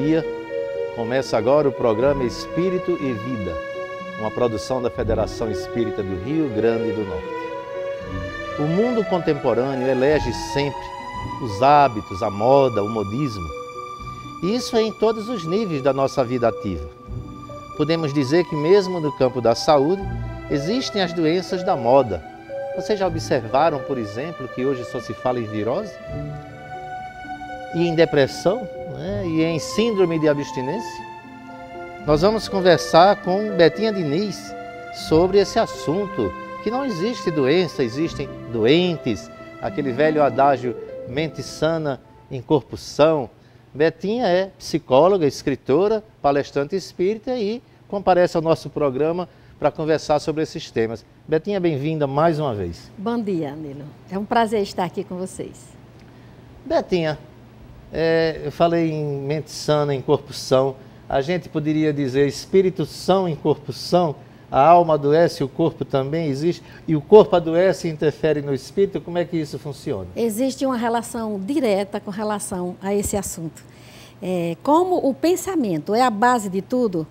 dia. Começa agora o programa Espírito e Vida, uma produção da Federação Espírita do Rio Grande do Norte. O mundo contemporâneo elege sempre os hábitos, a moda, o modismo. E isso é em todos os níveis da nossa vida ativa. Podemos dizer que mesmo no campo da saúde, existem as doenças da moda. Vocês já observaram, por exemplo, que hoje só se fala em virose? E em depressão, né? E em síndrome de abstinência? Nós vamos conversar com Betinha Diniz sobre esse assunto, que não existe doença, existem doentes, aquele velho adágio mente sana em corpo são. Betinha é psicóloga, escritora, palestrante espírita e comparece ao nosso programa para conversar sobre esses temas. Betinha, bem-vinda mais uma vez. Bom dia, Nilo. É um prazer estar aqui com vocês. Betinha, eu falei em mente sana, em corpo são. A gente poderia dizer espírito são em corpo são. A alma adoece, o corpo também existe. E o corpo adoece e interfere no espírito. Como é que isso funciona? Existe uma relação direta com relação a esse assunto. Como o pensamento é a base de tudo,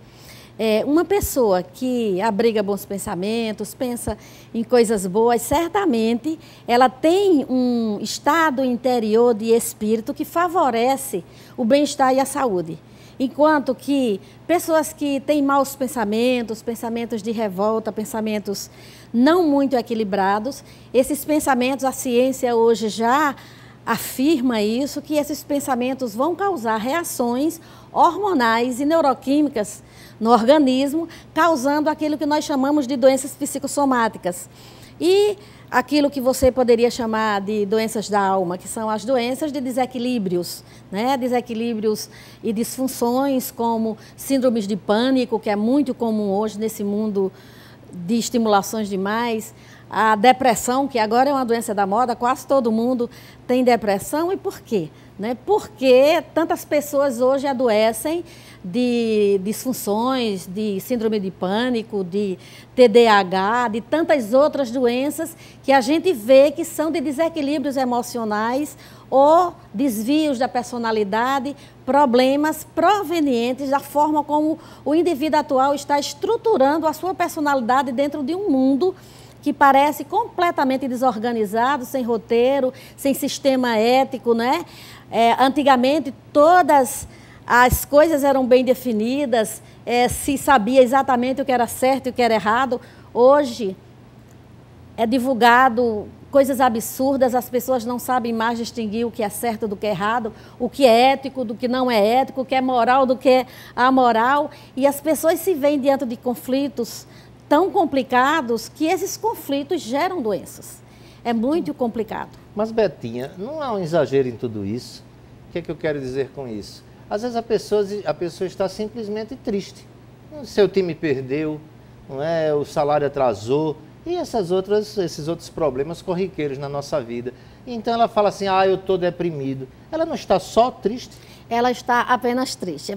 uma pessoa que abriga bons pensamentos, pensa em coisas boas, certamente ela tem um estado interior de espírito que favorece o bem-estar e a saúde. Enquanto que pessoas que têm maus pensamentos, pensamentos de revolta, pensamentos não muito equilibrados, esses pensamentos, a ciência hoje já afirma isso, que esses pensamentos vão causar reações hormonais e neuroquímicas no organismo, causando aquilo que nós chamamos de doenças psicossomáticas. E aquilo que você poderia chamar de doenças da alma, que são as doenças de desequilíbrios, né? Desequilíbrios e disfunções como síndromes de pânico, que é muito comum hoje nesse mundo de estimulações demais, a depressão, que agora é uma doença da moda, quase todo mundo tem depressão. E por quê? Porque tantas pessoas hoje adoecem de disfunções, de síndrome de pânico, de TDAH, de tantas outras doenças que a gente vê que são de desequilíbrios emocionais ou desvios da personalidade, problemas provenientes da forma como o indivíduo atual está estruturando a sua personalidade dentro de um mundo que parece completamente desorganizado, sem roteiro, sem sistema ético, né? Antigamente, todas as coisas eram bem definidas, se sabia exatamente o que era certo e o que era errado. Hoje, é divulgado coisas absurdas, as pessoas não sabem mais distinguir o que é certo do que é errado, o que é ético do que não é ético, o que é moral do que é amoral, e as pessoas se veem diante de conflitos tão complicados que esses conflitos geram doenças. É muito complicado. Mas, Betinha, não há um exagero em tudo isso? O que é que eu quero dizer com isso? Às vezes a pessoa está simplesmente triste. Seu time perdeu, não é? O salário atrasou e esses outros problemas corriqueiros na nossa vida. Então ela fala assim, eu estou deprimido. Ela não está só triste? Ela está apenas triste.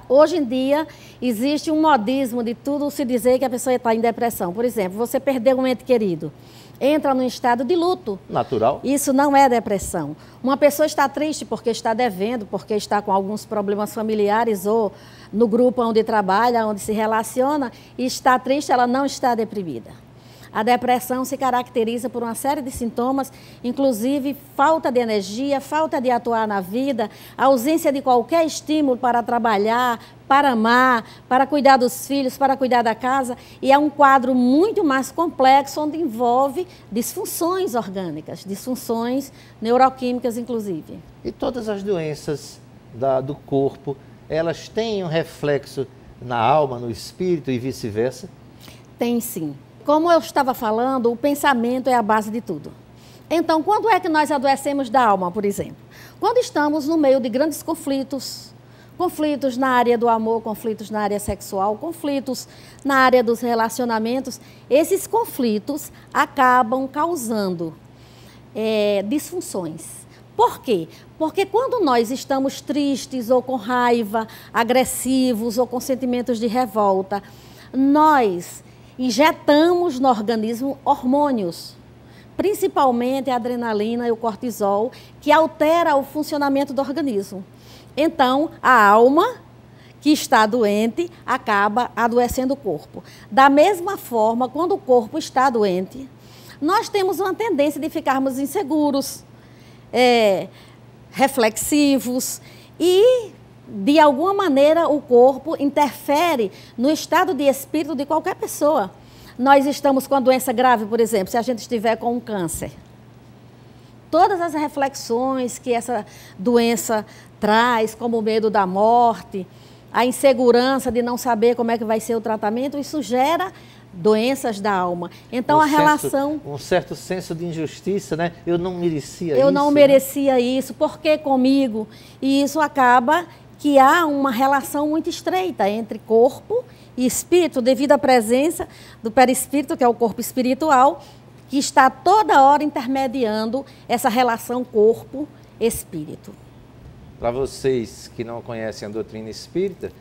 Hoje em dia, existe um modismo de tudo se dizer que a pessoa está em depressão. Por exemplo, você perdeu um ente querido, entra num estado de luto. Natural. Isso não é depressão. Uma pessoa está triste porque está devendo, porque está com alguns problemas familiares ou no grupo onde trabalha, onde se relaciona, e está triste, ela não está deprimida. A depressão se caracteriza por uma série de sintomas, inclusive falta de energia, falta de atuar na vida, ausência de qualquer estímulo para trabalhar, para amar, para cuidar dos filhos, para cuidar da casa. E é um quadro muito mais complexo, onde envolve disfunções orgânicas, disfunções neuroquímicas, inclusive. E todas as doenças do corpo, elas têm um reflexo na alma, no espírito e vice-versa? Tem sim. Como eu estava falando, o pensamento é a base de tudo. Então, quando é que nós adoecemos da alma, por exemplo? Quando estamos no meio de grandes conflitos, conflitos na área do amor, conflitos na área sexual, conflitos na área dos relacionamentos, esses conflitos acabam causando disfunções. Por quê? Porque quando nós estamos tristes ou com raiva, agressivos ou com sentimentos de revolta, nós injetamos no organismo hormônios, principalmente a adrenalina e o cortisol, que altera o funcionamento do organismo. Então, a alma que está doente acaba adoecendo o corpo. Da mesma forma, quando o corpo está doente, nós temos uma tendência de ficarmos inseguros, reflexivos e, de alguma maneira, o corpo interfere no estado de espírito de qualquer pessoa. Nós estamos com a doença grave, por exemplo, se a gente estiver com um câncer. Todas as reflexões que essa doença traz, como o medo da morte, a insegurança de não saber como é que vai ser o tratamento, isso gera doenças da alma. Então, a relação... Um certo senso de injustiça, né? Eu não merecia isso. Eu não merecia isso, por que comigo? E isso acaba que há uma relação muito estreita entre corpo e espírito, devido à presença do perispírito, que é o corpo espiritual, que está toda hora intermediando essa relação corpo-espírito. Para vocês que não conhecem a doutrina espírita,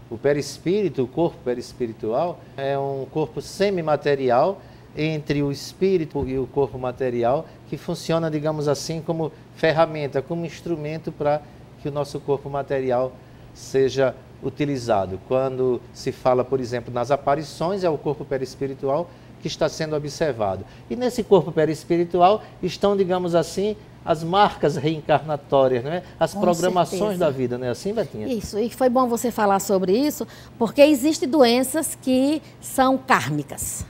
o perispírito, o corpo perispiritual, é um corpo semimaterial entre o espírito e o corpo material, que funciona, digamos assim, como ferramenta, como instrumento para que o nosso corpo material seja utilizado. Quando se fala, por exemplo, nas aparições, é o corpo perispiritual que está sendo observado. E nesse corpo perispiritual estão, digamos assim, as marcas reencarnatórias, não é? As programações da vida, não é assim, Betinha? Isso, e foi bom você falar sobre isso, porque existem doenças que são kármicas.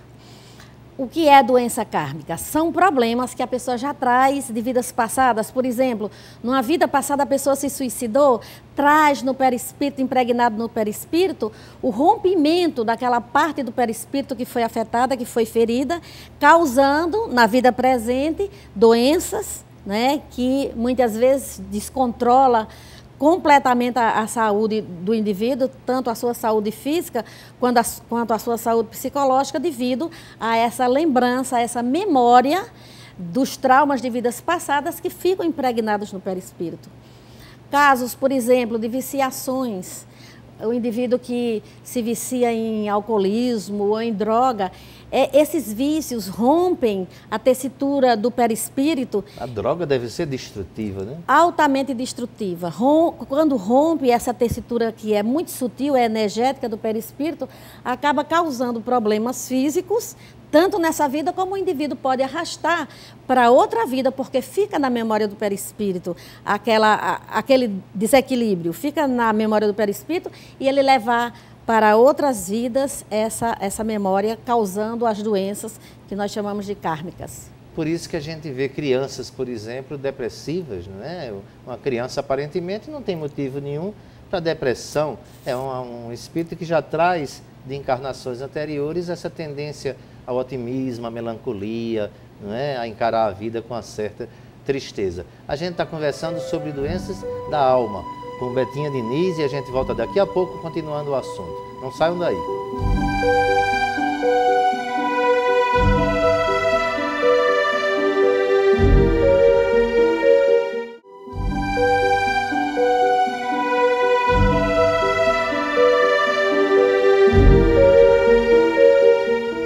O que é doença kármica? São problemas que a pessoa já traz de vidas passadas. Por exemplo, numa vida passada a pessoa se suicidou, traz no perispírito, impregnado no perispírito, o rompimento daquela parte do perispírito que foi afetada, que foi ferida, causando, na vida presente, doenças, né, que muitas vezes descontrola completamente a saúde do indivíduo, tanto a sua saúde física quanto a sua saúde psicológica, devido a essa lembrança, a essa memória dos traumas de vidas passadas que ficam impregnados no perispírito. Casos, por exemplo, de viciações, o indivíduo que se vicia em alcoolismo ou em droga, esses vícios rompem a tessitura do perispírito. A droga deve ser destrutiva, né? Altamente destrutiva. Quando rompe essa tessitura que é muito sutil, é energética do perispírito, acaba causando problemas físicos, tanto nessa vida como o indivíduo pode arrastar para outra vida, porque fica na memória do perispírito, aquele desequilíbrio, fica na memória do perispírito e ele levar para outras vidas essa memória, causando as doenças que nós chamamos de kármicas. Por isso que a gente vê crianças, por exemplo, depressivas, não é? Uma criança aparentemente não tem motivo nenhum para depressão, é um espírito que já traz de encarnações anteriores essa tendência ao otimismo, à melancolia, não é? A encarar a vida com uma certa tristeza. A gente está conversando sobre doenças da alma com Betinha Diniz e a gente volta daqui a pouco continuando o assunto. Não saiam daí.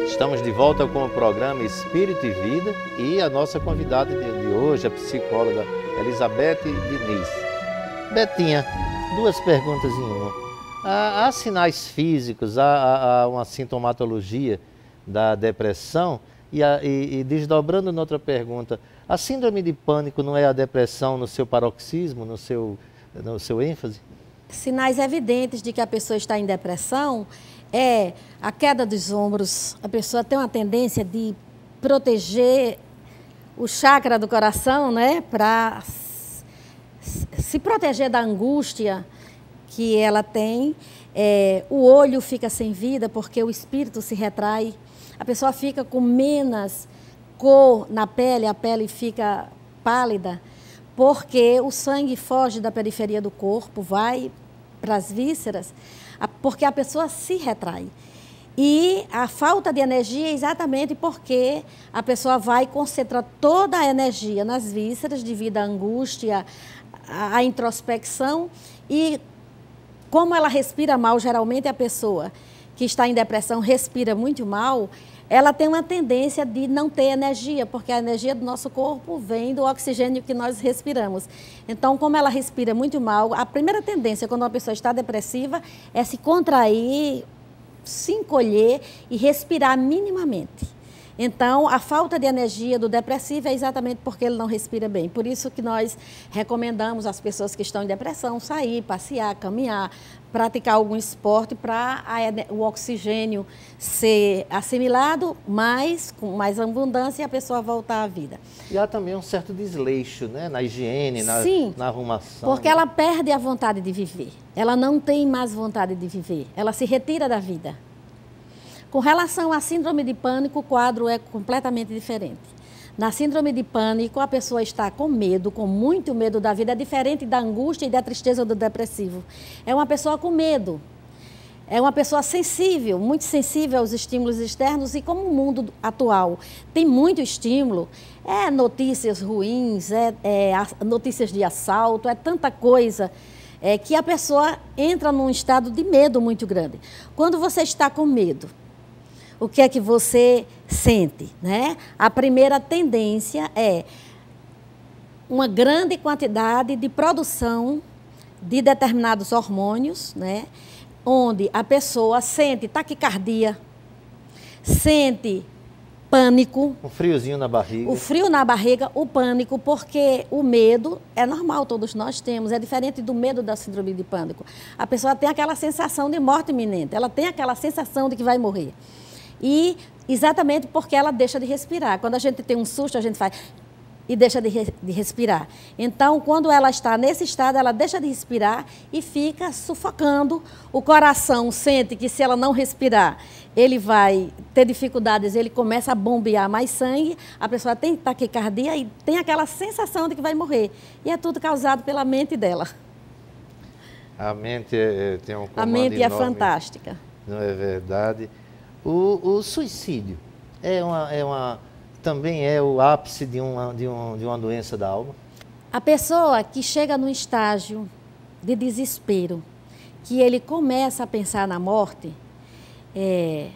Estamos de volta com o programa Espírito e Vida e a nossa convidada de hoje, a psicóloga Elizabeth Diniz. Betinha, duas perguntas em uma. Há sinais físicos, há uma sintomatologia da depressão e desdobrando noutra pergunta, a síndrome de pânico não é a depressão no seu paroxismo, no seu ênfase? Sinais evidentes de que a pessoa está em depressão é a queda dos ombros, a pessoa tem uma tendência de proteger o chakra do coração, né, para se proteger da angústia que ela tem, o olho fica sem vida porque o espírito se retrai, a pessoa fica com menos cor na pele, a pele fica pálida, porque o sangue foge da periferia do corpo, vai para as vísceras, porque a pessoa se retrai. E a falta de energia é exatamente porque a pessoa vai concentrar toda a energia nas vísceras devido à angústia, à introspecção, e como ela respira mal, geralmente a pessoa que está em depressão respira muito mal, ela tem uma tendência de não ter energia, porque a energia do nosso corpo vem do oxigênio que nós respiramos. Então, como ela respira muito mal, a primeira tendência quando uma pessoa está depressiva é se contrair, se encolher e respirar minimamente. Então, a falta de energia do depressivo é exatamente porque ele não respira bem. Por isso que nós recomendamos às pessoas que estão em depressão sair, passear, caminhar, praticar algum esporte para o oxigênio ser assimilado com mais abundância e a pessoa voltar à vida. E há também um certo desleixo, né? Na higiene, na arrumação. Porque ela perde a vontade de viver. Ela não tem mais vontade de viver. Ela se retira da vida. Com relação à síndrome de pânico, o quadro é completamente diferente. Na síndrome de pânico, a pessoa está com medo, com muito medo da vida, é diferente da angústia e da tristeza do depressivo. É uma pessoa com medo, é uma pessoa sensível, muito sensível aos estímulos externos, e como o mundo atual tem muito estímulo, notícias ruins, notícias de assalto, é tanta coisa, que a pessoa entra num estado de medo muito grande. Quando você está com medo, o que é que você sente, né? A primeira tendência é uma grande quantidade de produção de determinados hormônios, né? Onde a pessoa sente taquicardia, sente pânico. Um friozinho na barriga. O frio na barriga, o pânico, porque o medo é normal, todos nós temos, é diferente do medo da síndrome de pânico. A pessoa tem aquela sensação de morte iminente, ela tem aquela sensação de que vai morrer. E exatamente porque ela deixa de respirar. Quando a gente tem um susto, a gente faz e deixa de respirar. Então, quando ela está nesse estado, ela deixa de respirar e fica sufocando. O coração sente que se ela não respirar, ele vai ter dificuldades, ele começa a bombear mais sangue, a pessoa tem taquicardia e tem aquela sensação de que vai morrer. E é tudo causado pela mente dela. A mente tem um comando A mente enorme, é fantástica. Não é verdade? O suicídio também é o ápice de uma doença da alma? A pessoa que chega num estágio de desespero, que ele começa a pensar na morte, é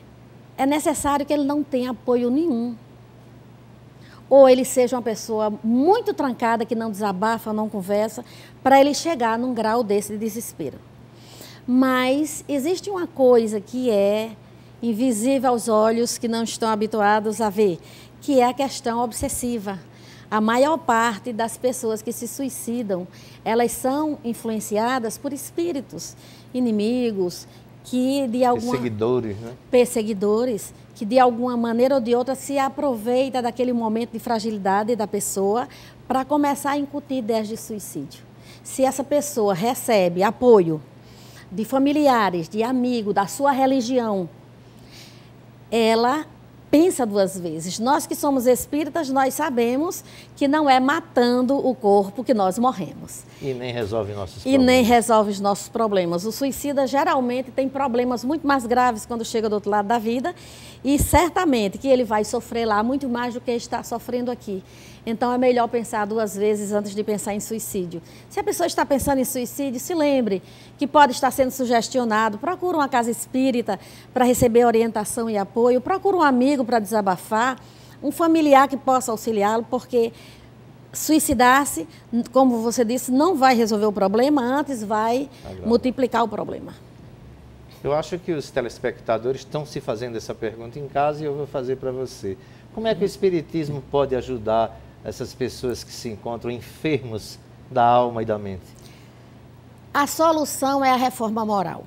necessário que ele não tenha apoio nenhum. Ou ele seja uma pessoa muito trancada, que não desabafa, não conversa, para ele chegar num grau desse de desespero. Mas existe uma coisa que é invisível aos olhos, que não estão habituados a ver, que é a questão obsessiva. A maior parte das pessoas que se suicidam, elas são influenciadas por espíritos inimigos, que de alguma... Perseguidores, né? Perseguidores, que de alguma maneira ou de outra se aproveita daquele momento de fragilidade da pessoa para começar a incutir ideias de suicídio. Se essa pessoa recebe apoio de familiares, de amigos, da sua religião, ela pensa duas vezes. Nós que somos espíritas, nós sabemos que não é matando o corpo que nós morremos. E nem resolve nossos problemas. E nem resolve os nossos problemas. O suicida geralmente tem problemas muito mais graves quando chega do outro lado da vida, e certamente que ele vai sofrer lá muito mais do que está sofrendo aqui. Então é melhor pensar duas vezes antes de pensar em suicídio. Se a pessoa está pensando em suicídio, se lembre que pode estar sendo sugestionado. Procura uma casa espírita para receber orientação e apoio. Procura um amigo para desabafar, um familiar que possa auxiliá-lo, porque suicidar-se, como você disse, não vai resolver o problema, antes vai multiplicar o problema. Eu acho que os telespectadores estão se fazendo essa pergunta em casa e eu vou fazer para você. Como é que o Espiritismo pode ajudar essas pessoas que se encontram enfermos da alma e da mente? A solução é a reforma moral.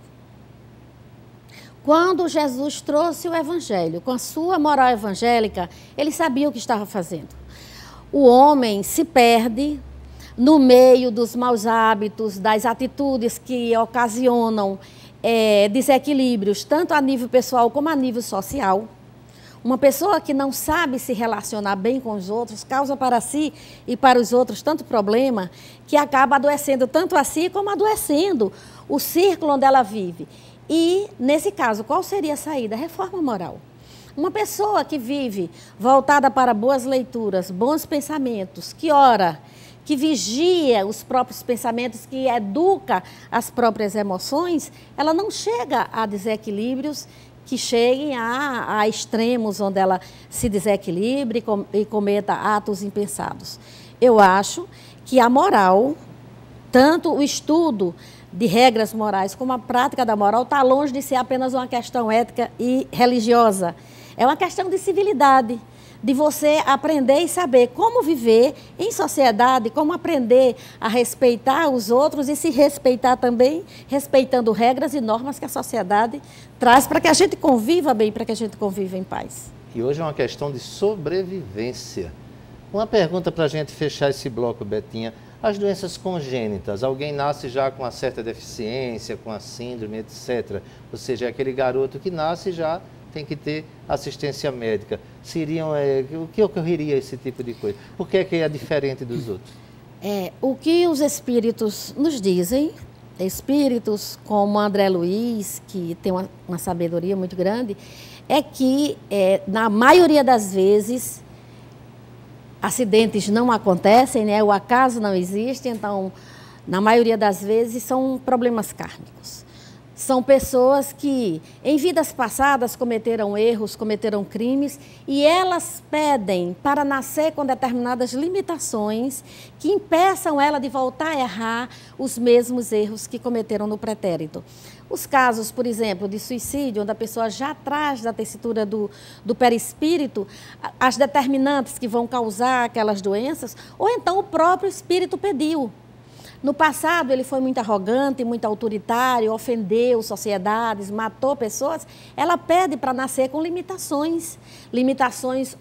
Quando Jesus trouxe o Evangelho, com a sua moral evangélica, ele sabia o que estava fazendo. O homem se perde no meio dos maus hábitos, das atitudes que ocasionam desequilíbrios, tanto a nível pessoal como a nível social. Uma pessoa que não sabe se relacionar bem com os outros, causa para si e para os outros tanto problema, que acaba adoecendo tanto a si como adoecendo o círculo onde ela vive. E, nesse caso, qual seria a saída? Reforma moral. Uma pessoa que vive voltada para boas leituras, bons pensamentos, que ora, que vigia os próprios pensamentos, que educa as próprias emoções, ela não chega a desequilíbrios que cheguem a extremos onde ela se desequilibre e cometa atos impensados. Eu acho que a moral, tanto o estudo de regras morais como a prática da moral, está longe de ser apenas uma questão ética e religiosa. É uma questão de civilidade, de você aprender e saber como viver em sociedade, como aprender a respeitar os outros e se respeitar também, respeitando regras e normas que a sociedade traz para que a gente conviva bem, para que a gente conviva em paz. E hoje é uma questão de sobrevivência. Uma pergunta para a gente fechar esse bloco, Betinha. As doenças congênitas, alguém nasce já com uma certa deficiência, com a síndrome, etc. Ou seja, é aquele garoto que nasce já tem que ter assistência médica. O que ocorreria esse tipo de coisa? Por que é diferente dos outros? O que os espíritos nos dizem, espíritos como André Luiz, que tem uma sabedoria muito grande, é que, na maioria das vezes, acidentes não acontecem, né? O acaso não existe, então, na maioria das vezes, são problemas kármicos. São pessoas que, em vidas passadas, cometeram erros, cometeram crimes, e elas pedem para nascer com determinadas limitações que impeçam ela de voltar a errar os mesmos erros que cometeram no pretérito. Os casos, por exemplo, de suicídio, onde a pessoa já traz da tessitura do perispírito as determinantes que vão causar aquelas doenças, ou então o próprio espírito pediu. No passado, ele foi muito arrogante, muito autoritário, ofendeu sociedades, matou pessoas. Ela pede para nascer com limitações. Limitações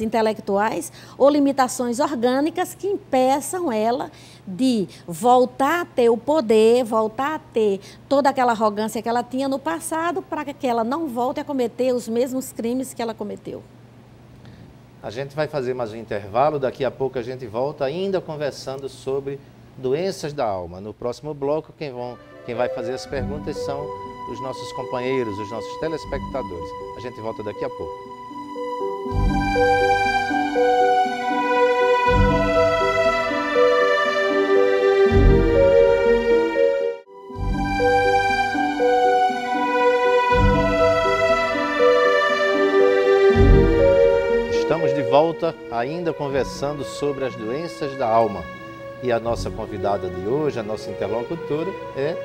intelectuais ou limitações orgânicas que impeçam ela de voltar a ter o poder, voltar a ter toda aquela arrogância que ela tinha no passado, para que ela não volte a cometer os mesmos crimes que ela cometeu. A gente vai fazer mais um intervalo, daqui a pouco a gente volta ainda conversando sobre doenças da alma. No próximo bloco, quem vai fazer as perguntas são os nossos companheiros, os nossos telespectadores. A gente volta daqui a pouco. Estamos de volta, ainda conversando sobre as doenças da alma. E a nossa convidada de hoje, a nossa interlocutora, é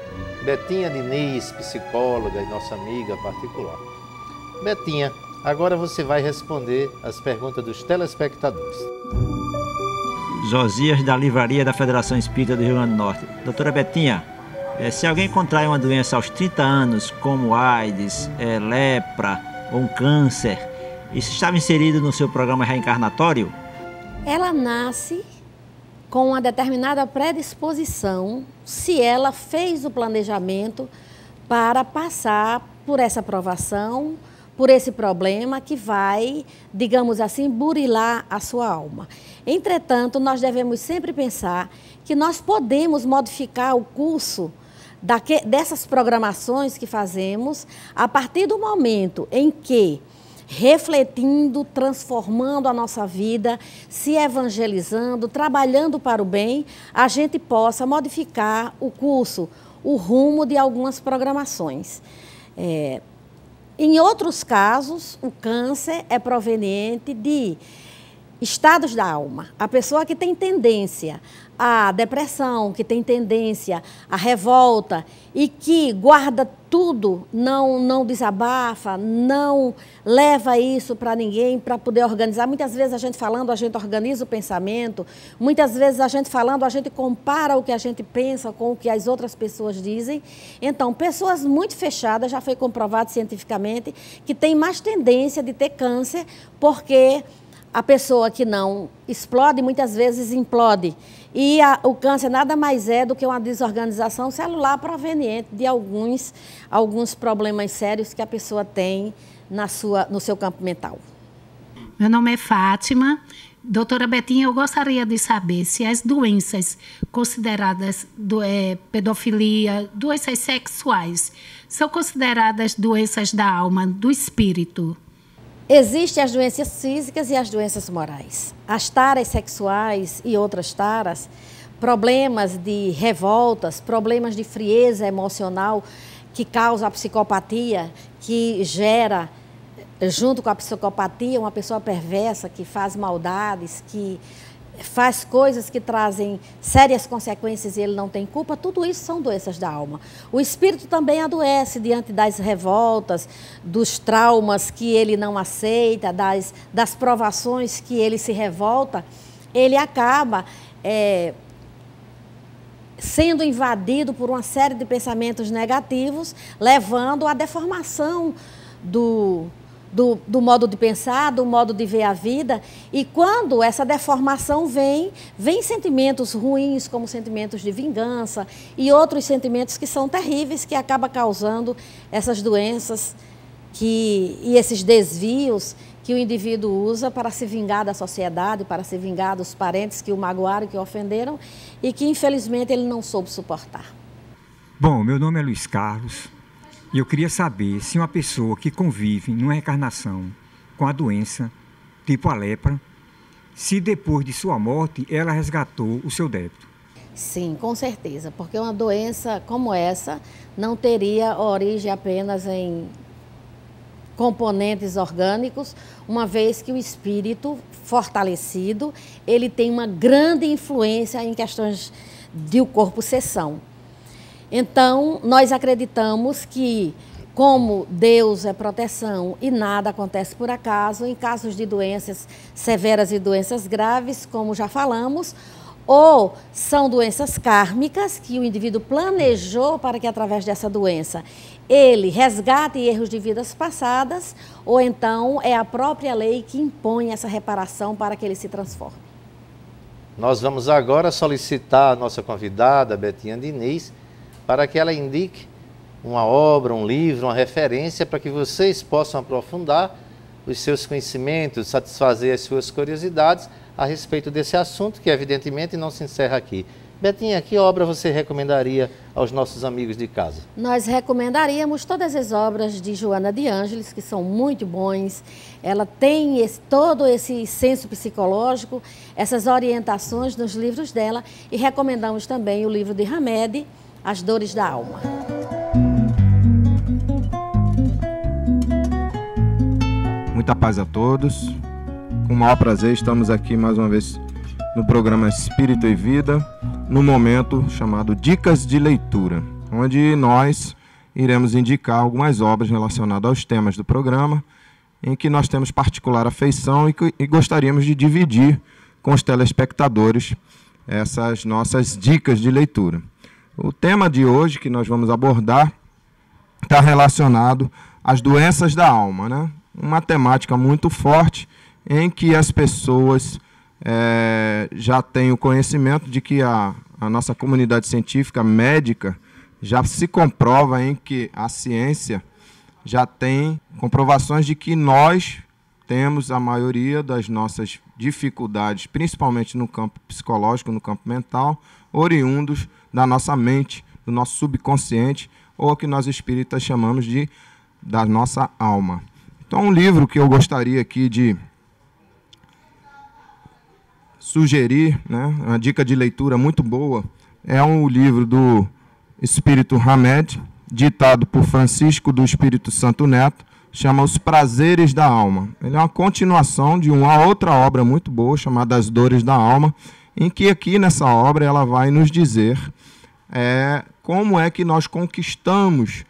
Betinha Diniz, psicóloga e nossa amiga particular. Betinha, agora você vai responder as perguntas dos telespectadores. Josias, da Livraria da Federação Espírita do Rio Grande do Norte. Doutora Betinha, se alguém contrai uma doença aos 30 anos, como AIDS, lepra ou um câncer, isso estava inserido no seu programa reencarnatório? Ela nasce com uma determinada predisposição, se ela fez o planejamento para passar por essa provação, por esse problema que vai, digamos assim, burilar a sua alma. Entretanto, nós devemos sempre pensar que nós podemos modificar o curso dessas programações que fazemos a partir do momento em que, refletindo, transformando a nossa vida, se evangelizando, trabalhando para o bem, a gente possa modificar o curso, o rumo de algumas programações. Em outros casos, o câncer é proveniente de estados da alma. A pessoa que tem tendência à depressão, que tem tendência à revolta e que guarda tudo, não desabafa, não leva isso para ninguém para poder organizar. Muitas vezes a gente falando, a gente organiza o pensamento, muitas vezes a gente falando, a gente compara o que a gente pensa com o que as outras pessoas dizem. Então, pessoas muito fechadas, já foi comprovado cientificamente, que tem mais tendência de ter câncer, porque a pessoa que não explode, muitas vezes implode. E o câncer nada mais é do que uma desorganização celular proveniente de alguns problemas sérios que a pessoa tem no seu campo mental. Meu nome é Fátima. Doutora Betinha, eu gostaria de saber se as doenças consideradas pedofilia, doenças sexuais, são consideradas doenças da alma, do espírito. Existem as doenças físicas e as doenças morais. As taras sexuais e outras taras, problemas de revoltas, problemas de frieza emocional, que causa a psicopatia, que gera, junto com a psicopatia, uma pessoa perversa que faz maldades, que faz coisas que trazem sérias consequências e ele não tem culpa, tudo isso são doenças da alma. O espírito também adoece diante das revoltas, dos traumas que ele não aceita, das provações que ele se revolta, ele acaba sendo invadido por uma série de pensamentos negativos, levando à deformação do modo de pensar, do modo de ver a vida. E quando essa deformação vem sentimentos ruins, como sentimentos de vingança e outros sentimentos que são terríveis, que acabam causando essas doenças e esses desvios que o indivíduo usa para se vingar da sociedade, para se vingar dos parentes que o magoaram, que o ofenderam e que, infelizmente, ele não soube suportar. Bom, meu nome é Luiz Carlos. E eu queria saber se uma pessoa que convive numa reencarnação com a doença, tipo a lepra, se depois de sua morte ela resgatou o seu débito. Sim, com certeza, porque uma doença como essa não teria origem apenas em componentes orgânicos, uma vez que o espírito fortalecido, ele tem uma grande influência em questões do corpo-seção. Então, nós acreditamos que, como Deus é proteção e nada acontece por acaso, em casos de doenças severas e doenças graves, como já falamos, ou são doenças kármicas que o indivíduo planejou para que, através dessa doença, ele resgate erros de vidas passadas, ou então é a própria lei que impõe essa reparação para que ele se transforme. Nós vamos agora solicitar a nossa convidada, Betinha Diniz, para que ela indique uma obra, um livro, uma referência, para que vocês possam aprofundar os seus conhecimentos, satisfazer as suas curiosidades a respeito desse assunto, que evidentemente não se encerra aqui. Betinha, que obra você recomendaria aos nossos amigos de casa? Nós recomendaríamos todas as obras de Joana de Ângeles, que são muito bons. Ela tem todo esse senso psicológico, essas orientações nos livros dela, e recomendamos também o livro de Hamed, As Dores da Alma. Muita paz a todos. Com o maior prazer estamos aqui mais uma vez no programa Espírito e Vida, no momento chamado Dicas de Leitura, onde nós iremos indicar algumas obras relacionadas aos temas do programa, em que nós temos particular afeição e gostaríamos de dividir com os telespectadores essas nossas dicas de leitura. O tema de hoje que nós vamos abordar está relacionado às doenças da alma, né? Uma temática muito forte em que as pessoas já têm o conhecimento de que a nossa comunidade científica médica já se comprova em que a ciência já tem comprovações de que nós temos a maioria das nossas dificuldades, principalmente no campo psicológico, no campo mental, oriundos da nossa mente, do nosso subconsciente, ou o que nós espíritas chamamos da nossa alma. Então, um livro que eu gostaria aqui de sugerir, né, uma dica de leitura muito boa, é um livro do Espírito Hamed, ditado por Francisco do Espírito Santo Neto, chama Os Prazeres da Alma. Ele é uma continuação de uma outra obra muito boa, chamada As Dores da Alma, em que aqui nessa obra ela vai nos dizer como é que nós conquistamos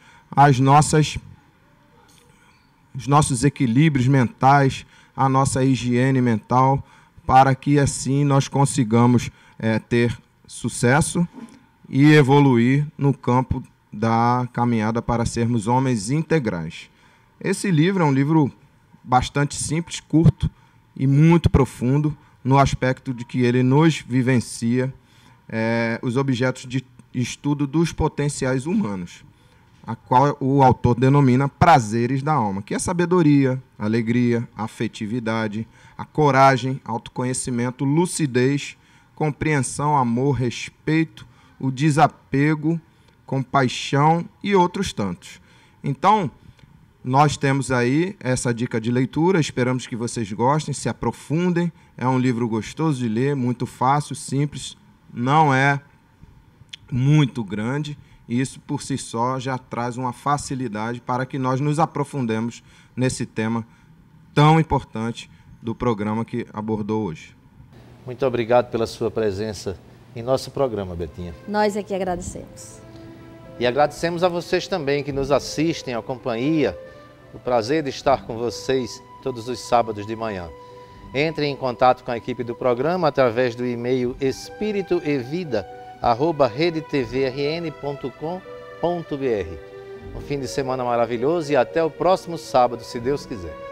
os nossos equilíbrios mentais, a nossa higiene mental, para que assim nós consigamos ter sucesso e evoluir no campo da caminhada para sermos homens integrais. Esse livro é um livro bastante simples, curto e muito profundo, no aspecto de que ele nos vivencia os objetos de estudo dos potenciais humanos, a qual o autor denomina prazeres da alma, que é a sabedoria, a alegria, a afetividade, a coragem, autoconhecimento, lucidez, compreensão, amor, respeito, o desapego, compaixão e outros tantos. Então, nós temos aí essa dica de leitura, esperamos que vocês gostem, se aprofundem. É um livro gostoso de ler, muito fácil, simples, não é muito grande E isso, por si só, já traz uma facilidade para que nós nos aprofundemos nesse tema tão importante do programa que abordou hoje. Muito obrigado pela sua presença em nosso programa, Betinha. Nós é que agradecemos. E agradecemos a vocês também que nos assistem, a companhia, o prazer de estar com vocês todos os sábados de manhã. Entrem em contato com a equipe do programa através do e-mail espiritoevida@redeTVRN.com.br. Um fim de semana maravilhoso e até o próximo sábado, se Deus quiser.